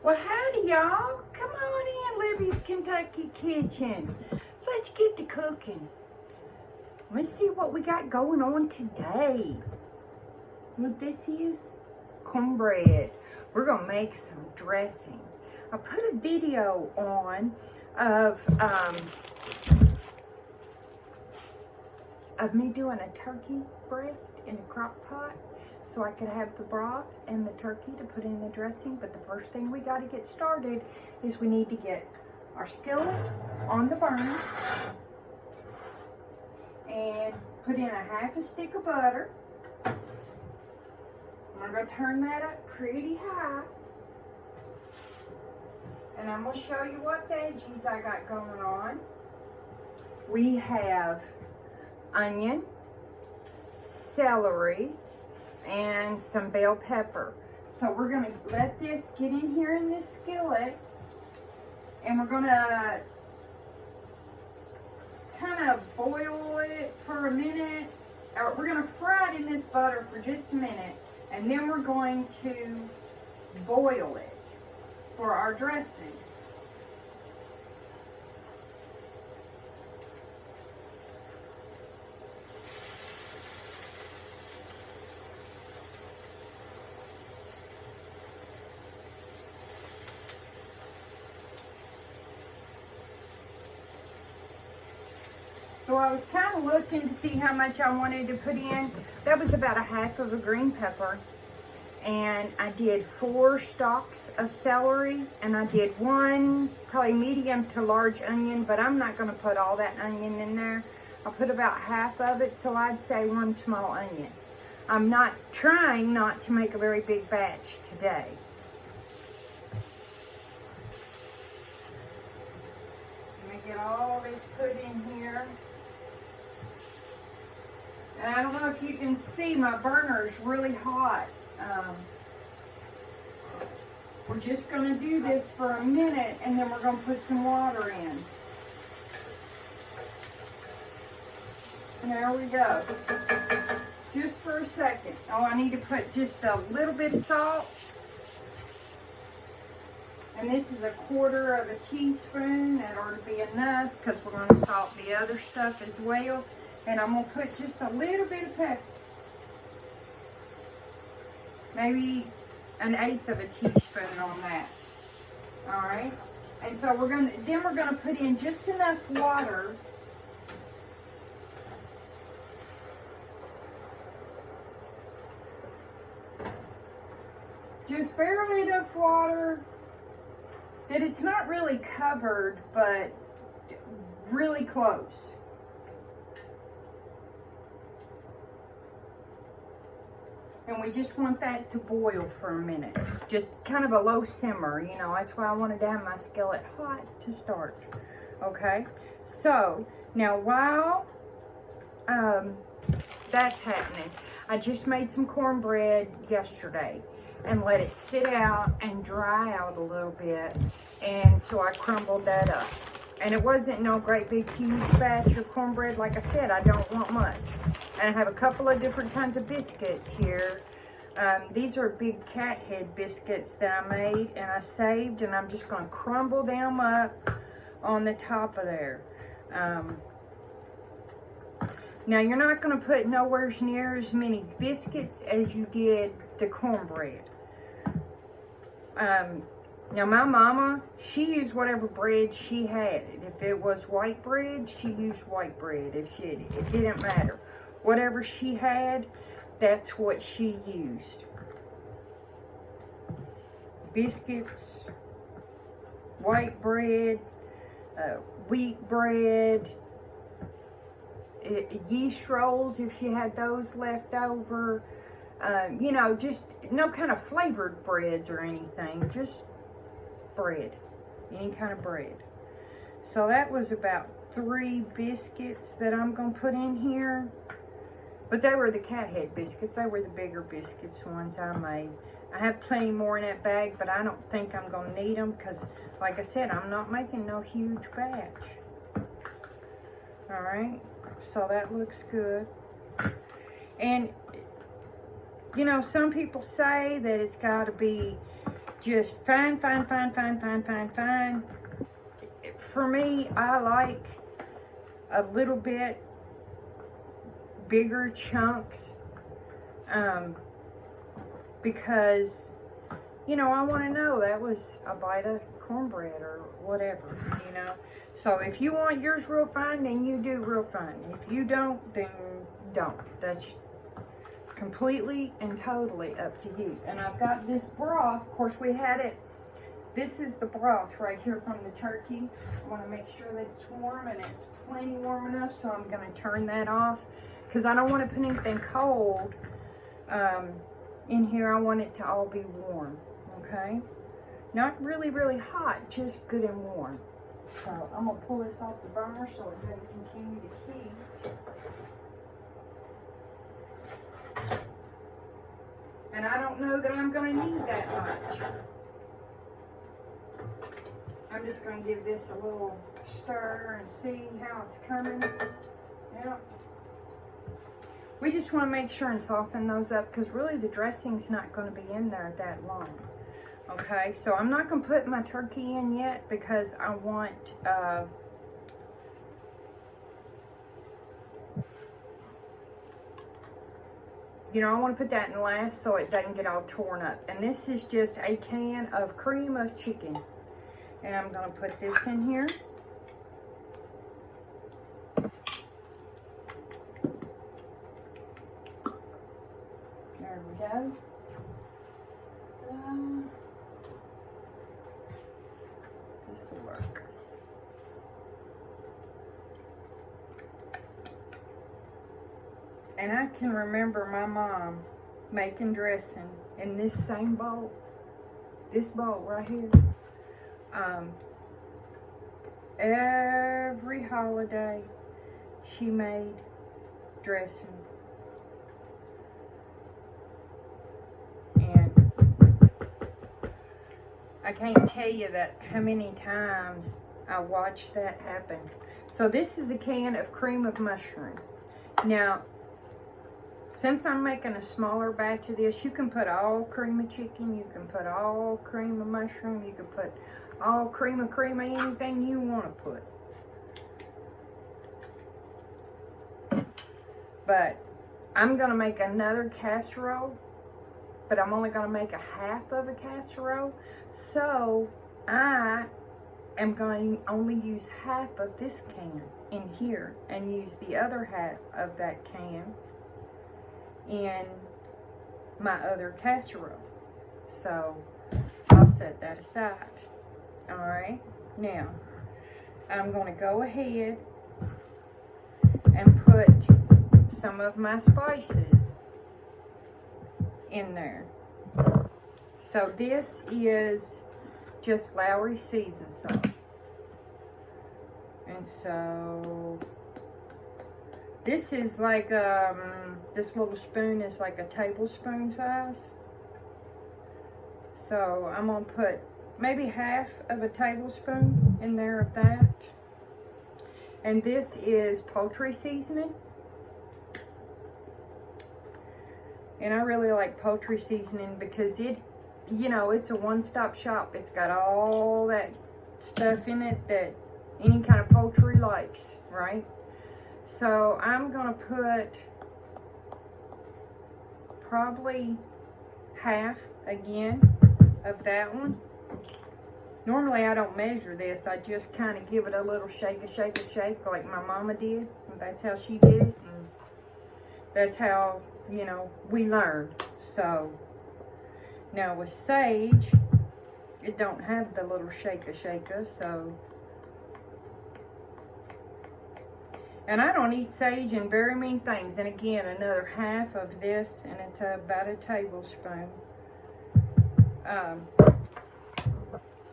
Well, howdy, y'all. Come on in, Libby's Kentucky Kitchen. Let's get to cooking. Let's see what we got going on today. What this is? Cornbread. We're going to make some dressing. I put a video on of me doing a turkey breast in a crock pot, so I could have the broth and the turkey to put in the dressing. But the first thing we got to get started is we need to get our skillet on the burner and put in a half a stick of butter. I'm going to turn that up pretty high. And I'm going to show you what veggies I got going on. We have onion, celery, and some bell pepper. So we're going to let this get in here in this skillet, and we're going to kind of boil it for a minute. Or we're going to fry it in this butter for just a minute, and then we're going to boil it for our dressing. So I was kind of looking to see how much I wanted to put in. That was about a half of a green pepper. And I did 4 stalks of celery. And I did 1 probably medium to large onion. But I'm not going to put all that onion in there. I'll put about half of it. So I'd say 1 small onion. I'm trying not to make a very big batch today. Let me get all this put in here. And I don't know if you can see, my burner is really hot. We're just going to do this for a minute, and then we're going to put some water in. And there we go. Just for a second. Oh, I need to put just a little bit of salt. And this is 1/4 teaspoon. That ought to be enough, because we're going to salt the other stuff as well. And I'm going to put just a little bit of pepper. Maybe 1/8 teaspoon on that. Alright? And so we're going to put in just enough water just barely enough water that it's not really covered, but really close. And we just want that to boil for a minute. Just kind of a low simmer, you know. That's why I wanted to have my skillet hot to start. Okay? So, now while that's happening, I just made some cornbread yesterday and let it sit out and dry out a little bit. And so I crumbled that up. And it wasn't no great big huge batch of cornbread. Like I said, I don't want much. And I have a couple of different kinds of biscuits here. These are big cat head biscuits that I made and I saved. And I'm just going to crumble them up on the top of there. Now, you're not going to put nowhere near as many biscuits as you did the cornbread. Now, my mama, she used whatever bread she had. If it was white bread, she used white bread. It didn't matter. Whatever she had, that's what she used. Biscuits, white bread, wheat bread, yeast rolls if she had those left over. You know, just no kind of flavored breads or anything. Just bread. Any kind of bread. So that was about 3 biscuits that I'm going to put in here. But they were the cat head biscuits. They were the bigger biscuits ones I made. I have plenty more in that bag, but I don't think I'm going to need them because, like I said, I'm not making no huge batch. Alright, so that looks good. And, you know, some people say that it's got to be Just fine, fine, fine, fine, fine, fine, fine. For me, I like a little bit bigger chunks, because, you know, I want to know that was a bite of cornbread or whatever, you know. So if you want yours real fine, then you do real fine. If you don't, then don't. That's completely and totally up to you. And I've got this broth. Of course, we had it. This is the broth right here from the turkey. I want to make sure that it's warm, and it's plenty warm enough, so I'm going to turn that off because I don't want to put anything cold in here. I want it to all be warm, okay? Not really, really hot, just good and warm. So I'm going to pull this off the burner so it doesn't continue to heat. And I don't know that I'm going to need that much. I'm just going to give this a little stir and see how it's coming. Yep. We just want to make sure and soften those up because really the dressing's not going to be in there that long. Okay, so I'm not going to put my turkey in yet because I want you know, I want to put that in last so it doesn't get all torn up. And this is just a can of cream of chicken. And I'm going to put this in here. There we go. This will work. And I can remember my mom making dressing in this same bowl. This bowl right here. Every holiday she made dressing. And I can't tell you that how many times I watched that happen. So this is a can of cream of mushroom. Now, since I'm making a smaller batch of this, you can put all cream of chicken, you can put all cream of mushroom, you can put all cream of anything you want to put. But I'm going to make another casserole, but I'm only going to make a half of a casserole. So I am going to only use half of this can in here and use the other half of that can in my other casserole. So I'll set that aside. All right, now I'm going to go ahead and put some of my spices in there. So this is just Lawry seasoned salt. And so this is like, this little spoon is like a tablespoon size. So I'm going to put maybe half of a tablespoon in there of that. And this is poultry seasoning. And I really like poultry seasoning because it, you know, it's a one-stop shop. It's got all that stuff in it that any kind of poultry likes, right? So I'm going to put probably half again of that one. Normally I don't measure this. I just kind of give it a little shake like my mama did. That's how she did it. And that's how, you know, we learned. So now with sage, it don't have the little shaker, so. And I don't eat sage in very many things. And again, another half of this, and it's about a tablespoon.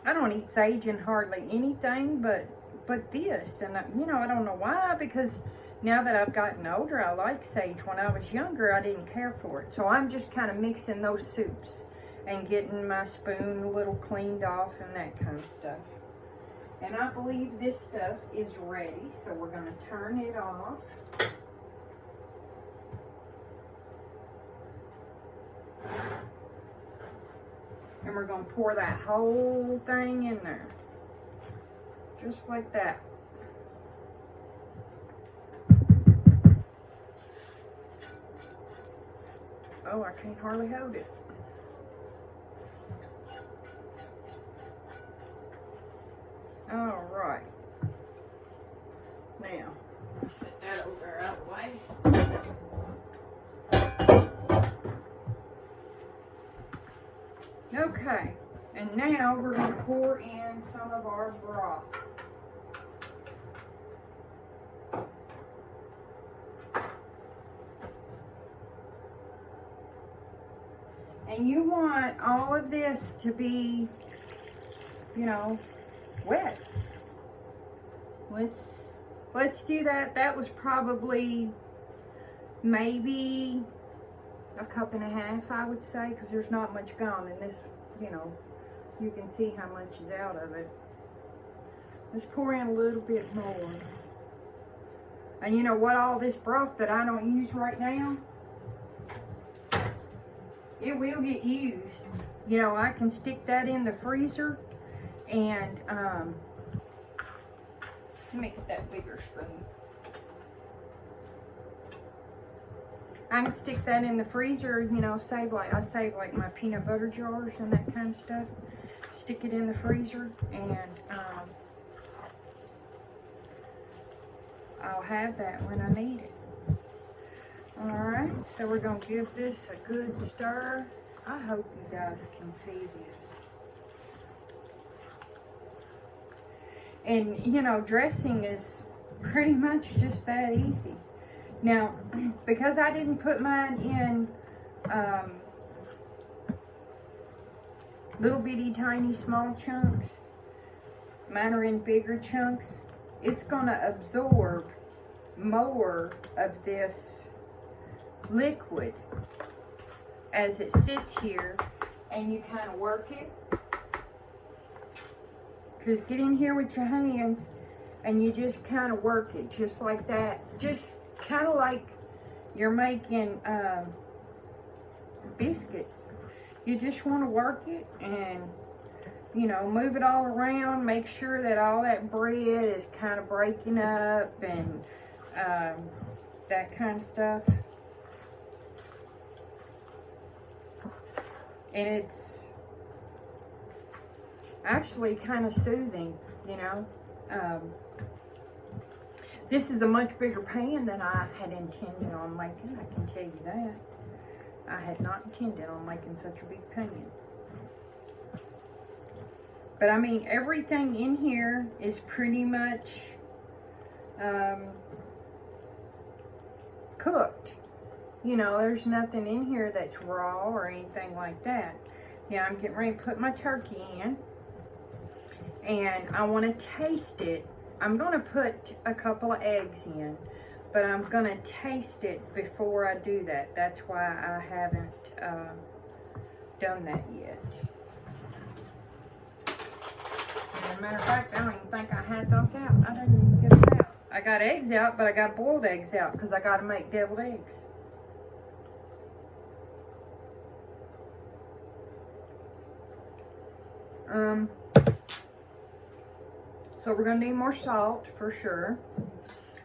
I don't eat sage in hardly anything but this. And, you know, I don't know why, because now that I've gotten older, I like sage. When I was younger, I didn't care for it. So I'm just kind of mixing those soups and getting my spoon a little cleaned off and that kind of stuff. And I believe this stuff is ready, so we're going to turn it off. And we're going to pour that whole thing in there. Just like that. Oh, I can't hardly hold it. All right. Now, let's set that over there out of the way. Okay, and now we're going to pour in some of our broth. And you want all of this to be, you know, wet. Let's do that. That was probably maybe a cup and a half, I would say, because there's not much gone in this, you know, you can see how much is out of it. Let's pour in a little bit more. And you know what, all this broth that I don't use right now, it will get used. You know, I can stick that in the freezer and, let me get that bigger spoon. I can stick that in the freezer, you know, I save like my peanut butter jars and that kind of stuff. Stick it in the freezer and I'll have that when I need it. Alright, so we're going to give this a good stir. I hope you guys can see this. And, you know, dressing is pretty much just that easy. Now, because I didn't put mine in little bitty tiny small chunks, mine are in bigger chunks, it's going to absorb more of this liquid as it sits here, and you kind of work it. Because get in here with your hands and you just kind of work it just like that. Just kind of like you're making biscuits. You just want to work it and, you know, move it all around. Make sure that all that bread is kind of breaking up and that kind of stuff. And it's actually kind of soothing, you know. This is a much bigger pan than I had intended on making, I can tell you that. I had not intended on making such a big pan. But I mean, everything in here is pretty much cooked. You know, there's nothing in here that's raw or anything like that. Now I'm getting ready to put my turkey in. And I want to taste it. I'm going to put a couple of eggs in, but I'm going to taste it before I do that. That's why I haven't done that yet. As a matter of fact, I don't even think I had those out. I didn't even get them out. I got eggs out, but I got boiled eggs out because I got to make deviled eggs. So we're going to need more salt for sure.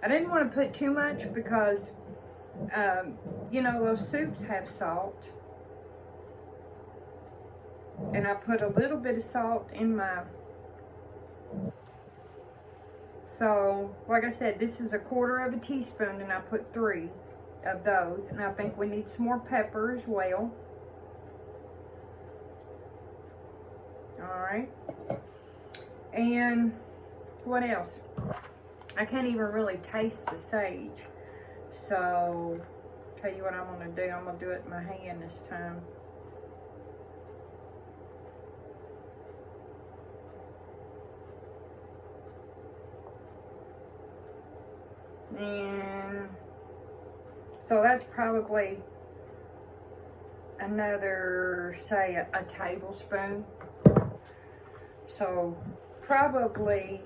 I didn't want to put too much because, you know, those soups have salt. And I put a little bit of salt in my... So, like I said, this is 1/4 teaspoon and I put 3 of those. And I think we need some more pepper as well. Alright. And... what else? I can't even really taste the sage. So, tell you what I'm going to do. I'm going to do it in my hand this time. And so that's probably another, say, a tablespoon. So, probably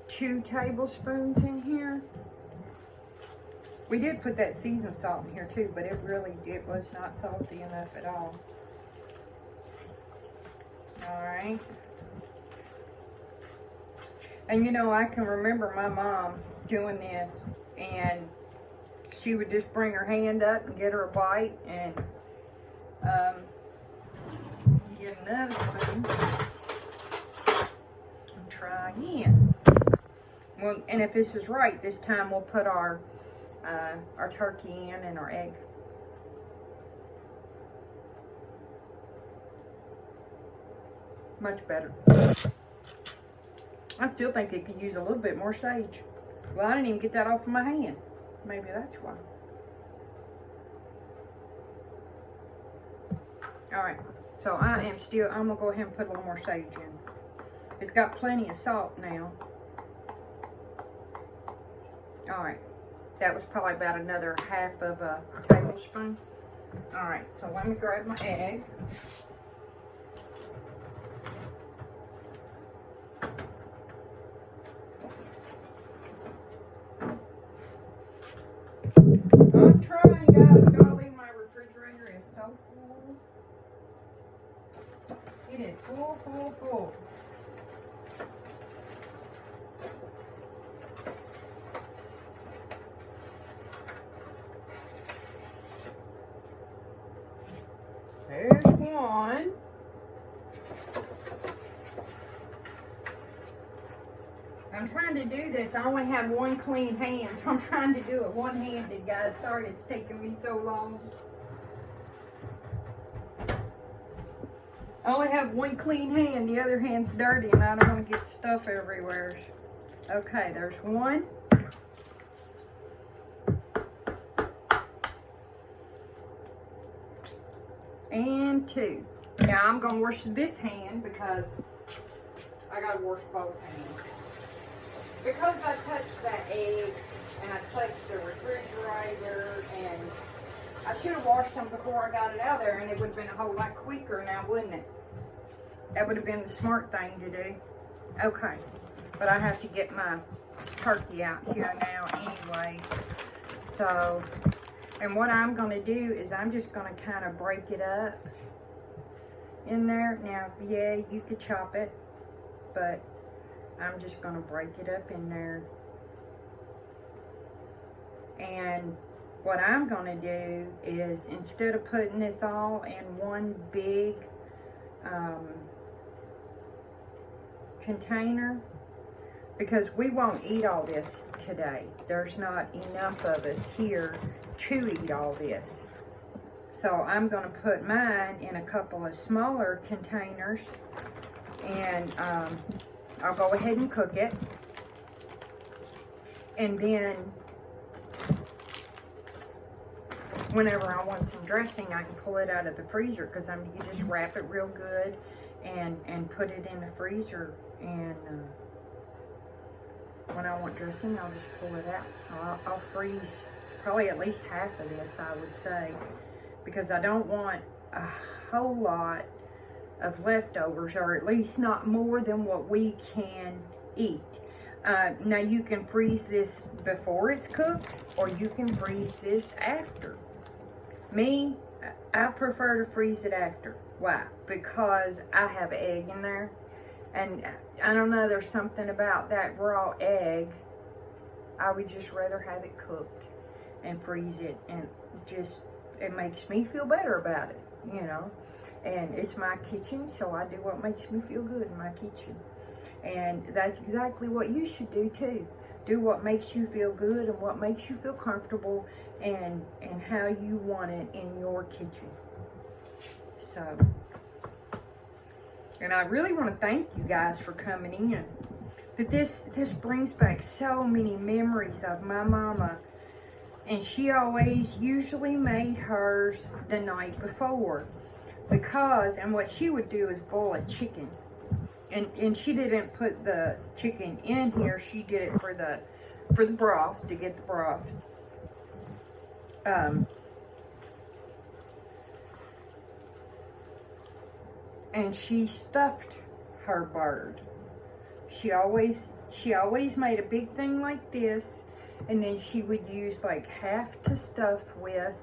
2 tablespoons in here. We did put that seasoned salt in here too, but it was not salty enough at all. right? And you know, I can remember my mom doing this, and she would just bring her hand up and get her a bite, and get another spoon and try again. Well, and if this is right, this time we'll put our turkey in and our egg. Much better. I still think it could use a little bit more sage. Well, I didn't even get that off of my hand. Maybe that's why. Alright, so I'm gonna go ahead and put a little more sage in. It's got plenty of salt now. Alright, that was probably about another half of a tablespoon. Alright, so let me grab my egg. I'm trying, guys. Golly, my refrigerator is so full. It is full, full, full. There's one. I'm trying to do this. I only have one clean hand, so I'm trying to do it one-handed, guys. Sorry it's taking me so long. I only have one clean hand. The other hand's dirty, and I don't want to get stuff everywhere. Okay, there's one. And two. Now I'm going to wash this hand because I got to wash both hands. Because I touched that egg and I touched the refrigerator, and I should have washed them before I got it out of there, and it would have been a whole lot quicker now, wouldn't it? That would have been the smart thing to do. Okay, but I have to get my turkey out here now anyways. So, and what I'm going to do is I'm just going to kind of break it up in there. Now, yeah, you could chop it, but I'm just going to break it up in there. And what I'm going to do is, instead of putting this all in one big container, because we won't eat all this today. There's not enough of us here to eat all this. So I'm going to put mine in a couple of smaller containers, and I'll go ahead and cook it. And then whenever I want some dressing, I can pull it out of the freezer, because you just wrap it real good and put it in the freezer. And when I want dressing, I'll just pull it out. So I'll freeze probably at least half of this, I would say, because I don't want a whole lot of leftovers, or at least not more than what we can eat. Now you can freeze this before it's cooked, or you can freeze this after. Me, I prefer to freeze it after. Why? Because I have egg in there, and I don't know, there's something about that raw egg. I would just rather have it cooked and freeze it, and just, it makes me feel better about it, you know. And it's my kitchen, so I do what makes me feel good in my kitchen. And that's exactly what you should do too. Do what makes you feel good and what makes you feel comfortable, and how you want it in your kitchen. So, and I really want to thank you guys for coming in. But this brings back so many memories of my mama. And she always usually made hers the night before. Because, and what she would do is boil a chicken. And she didn't put the chicken in here. She did it for the broth, to get the broth. And she stuffed her bird. She always made a big thing like this, and then she would use like half to stuff with,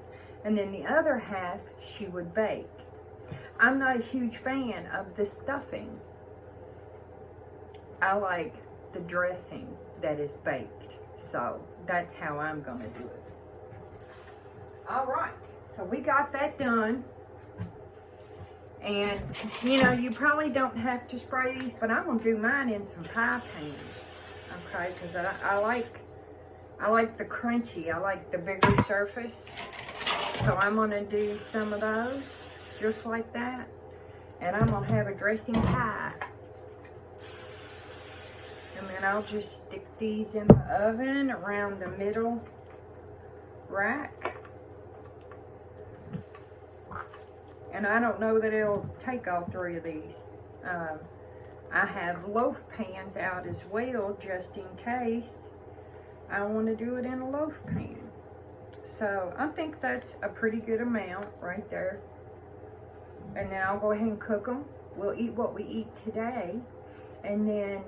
and then the other half she would bake. I'm not a huge fan of the stuffing. I like the dressing that is baked. So that's how I'm going to do it. All right. So we got that done. And, you know, you probably don't have to spray these, but I'm going to do mine in some pie pans. Okay, because I like the crunchy. I like the bigger surface. So I'm going to do some of those, just like that. And I'm going to have a dressing pie. And then I'll just stick these in the oven around the middle rack. And I don't know that it'll take all three of these. I have loaf pans out as well, just in case I want to do it in a loaf pan. So I think that's a pretty good amount right there. And then I'll go ahead and cook them. We'll eat what we eat today. And then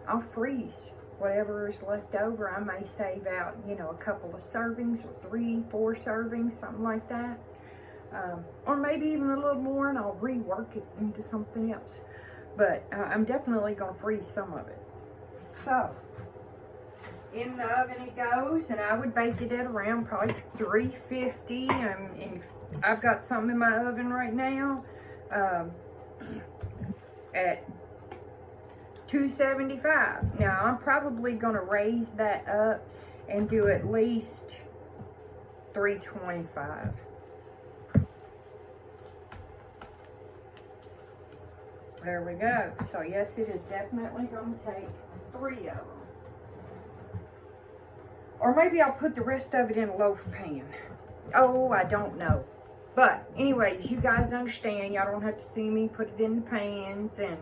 I'll freeze whatever is left over. I may save out, you know, a couple of servings, or 3, 4 servings, something like that. Or maybe even a little more, and I'll rework it into something else. But I'm definitely going to freeze some of it. So, in the oven it goes, and I would bake it at around probably 350. And I've got some in my oven right now at 275. Now, I'm probably going to raise that up and do at least 325. There we go. So, yes, it is definitely going to take 3 of them. Or maybe I'll put the rest of it in a loaf pan. Oh, I don't know. But, anyways, you guys understand. Y'all don't have to see me put it in the pans. And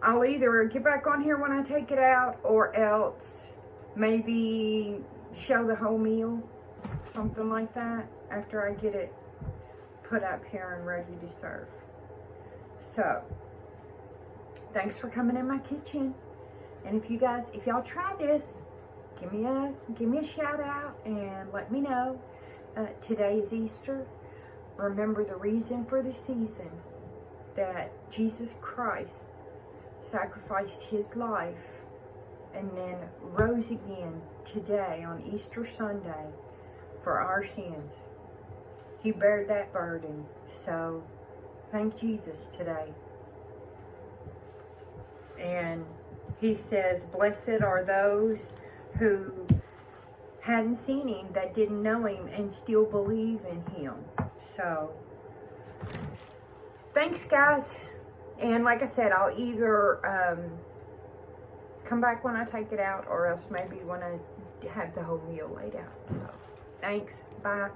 I'll either get back on here when I take it out, or else maybe show the whole meal. Something like that. After I get it put up here and ready to serve. So, thanks for coming in my kitchen. And if y'all try this, give me a shout out and let me know. Today is Easter. Remember the reason for the season, that Jesus Christ sacrificed his life and then rose again today on Easter Sunday for our sins. He bared that burden. So thank Jesus today. And he says, blessed are those who hadn't seen him, that didn't know him, and still believe in him. So, thanks, guys. And like I said, I'll either come back when I take it out, or else maybe when I have the whole meal laid out. So, thanks. Bye.